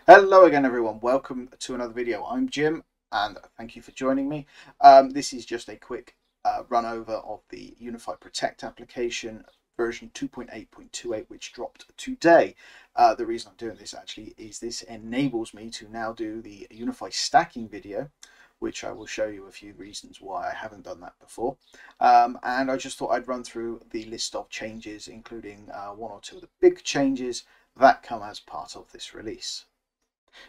Hello again everyone, welcome to another video. I'm Jim and thank you for joining me. This is just a quick run over of the Unifi Protect application version 2.8.28 which dropped today. The reason I'm doing this actually is this enables me to now do the Unifi stacking video, which I will show you a few reasons why I haven't done that before. And I just thought I'd run through the list of changes, including one or two of the big changes that come as part of this release.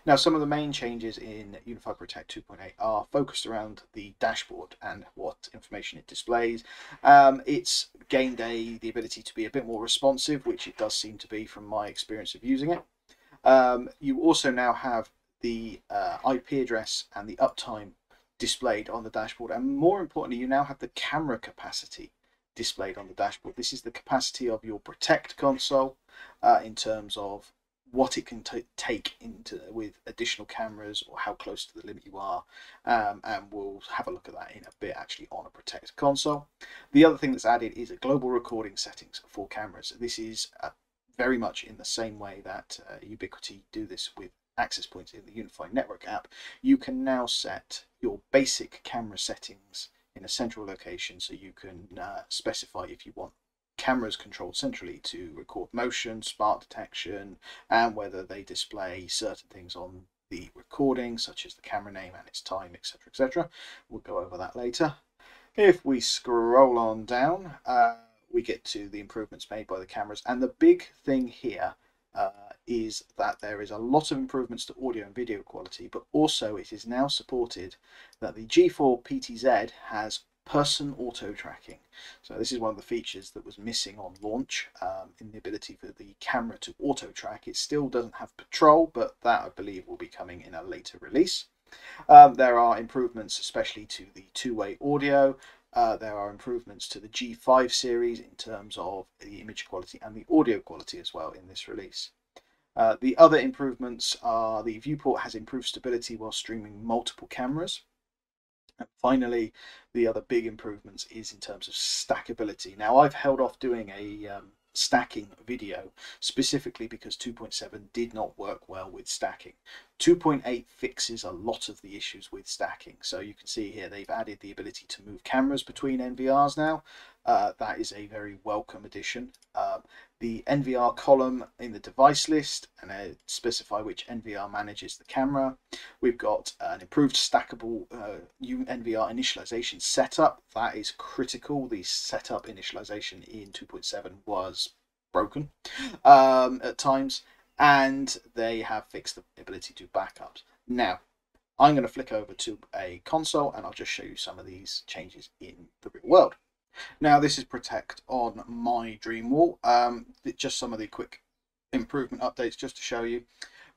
Now, some of the main changes in Unifi Protect 2.8 are focused around the dashboard and what information it displays. It's gained the ability to be a bit more responsive, which it does seem to be from my experience of using it. You also now have the IP address and the uptime displayed on the dashboard, and more importantly, you now have the camera capacity displayed on the dashboard. This is the capacity of your Protect console in terms of what it can take into with additional cameras, or how close to the limit you are, and we'll have a look at that in a bit actually on a Protect console. The other thing that's added is a global recording settings for cameras. This is very much in the same way that Ubiquiti do this with access points in the Unifi Network app. You can now set your basic camera settings in a central location, so you can specify if you want cameras controlled centrally to record motion, spark detection, and whether they display certain things on the recording, such as the camera name and its time, etc., etc. We'll go over that later. If we scroll on down, we get to the improvements made by the cameras, and the big thing here is that there is a lot of improvements to audio and video quality, but also it is now supported that the G4 PTZ has person auto tracking. So this is one of the features that was missing on launch, in the ability for the camera to auto track. It still doesn't have patrol, but that I believe will be coming in a later release. There are improvements especially to the two-way audio. There are improvements to the G5 series in terms of the image quality and the audio quality as well in this release. The other improvements are the viewport has improved stability while streaming multiple cameras. And finally, the other big improvements is in terms of stackability. Now, I've held off doing a stacking video specifically because 2.7 did not work well with stacking. 2.8 fixes a lot of the issues with stacking. So you can see here they've added the ability to move cameras between NVRs now. That is a very welcome addition. The NVR column in the device list, and specify which NVR manages the camera. We've got an improved stackable NVR initialization setup. That is critical. The setup initialization in 2.7 was broken at times, and they have fixed the ability to do backups. Now, I'm going to flick over to a console and I'll just show you some of these changes in the real world. Now, this is Protect on my dream wall. Just some of the quick improvement updates just to show you.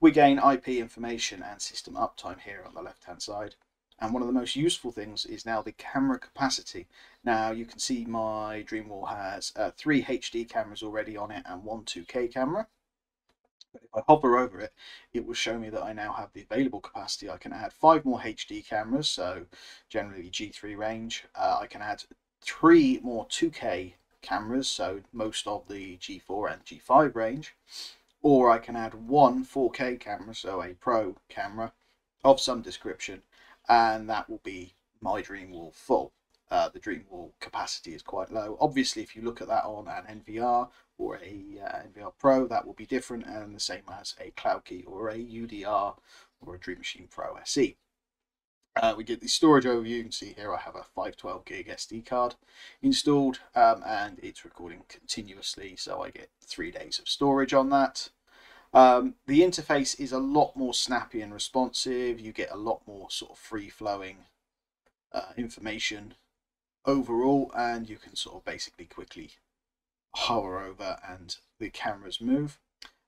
We gain IP information and system uptime here on the left hand side. And one of the most useful things is now the camera capacity. Now you can see my dream wall has 3 HD cameras already on it and 1 2K camera. But if I hover over it, it will show me that I now have the available capacity. I can add 5 more HD cameras, so generally G3 range. I can add 3 more 2K cameras, so most of the G4 and G5 range, or I can add 1 4K camera, so a pro camera of some description, and that will be my dream wall full. The dream wall capacity is quite low. Obviously, if you look at that on an NVR or a NVR Pro, that will be different, and the same as a Cloud Key or a UDR or a Dream Machine Pro SE. We get the storage overview. You can see here I have a 512 gig SD card installed, and it's recording continuously, so I get 3 days of storage on that. The interface is a lot more snappy and responsive. You get a lot more sort of free-flowing information overall, and you can sort of basically quickly hover over and the cameras move.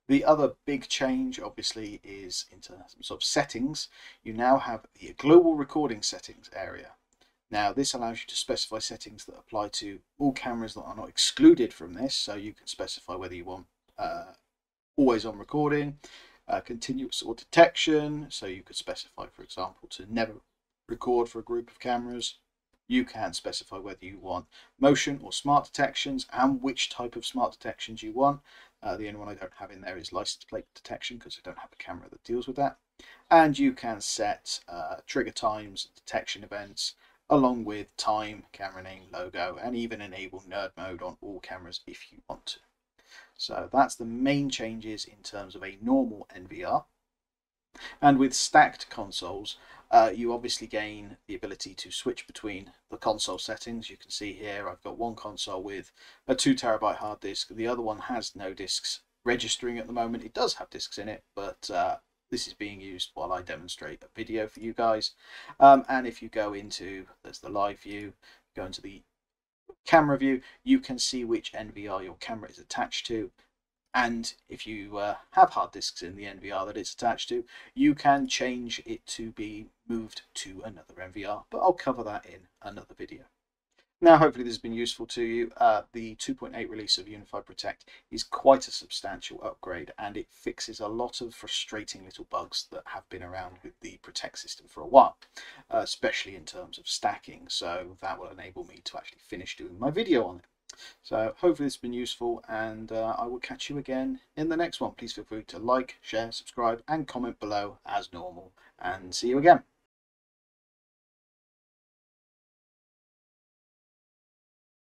The other big change obviously is in terms of settings. You now have the global recording settings area. Now this allows you to specify settings that apply to all cameras that are not excluded from this, so you can specify whether you want always on recording, continuous or detection, so you could specify, for example, to never record for a group of cameras. You can specify whether you want motion or smart detections and which type of smart detections you want. The only one I don't have in there is license plate detection because I don't have a camera that deals with that. And you can set trigger times, detection events, along with time, camera name, logo, and even enable nerd mode on all cameras if you want to. So that's the main changes in terms of a normal NVR. And with stacked consoles, you obviously gain the ability to switch between the console settings. You can see here I've got one console with a 2 TB hard disk. The other one has no disks registering at the moment. It does have disks in it, but this is being used while I demonstrate a video for you guys. And if you go into, there's the live view, go into the camera view, you can see which NVR your camera is attached to. And if you have hard disks in the NVR that it's attached to, you can change it to be moved to another NVR, but I'll cover that in another video. Now, hopefully this has been useful to you. The 2.8 release of Unifi Protect is quite a substantial upgrade, and it fixes a lot of frustrating little bugs that have been around with the Protect system for a while, especially in terms of stacking. So that will enable me to actually finish doing my video on it. So hopefully this has been useful, and I will catch you again in the next one. Please feel free to like, share, subscribe, and comment below as normal, and see you again.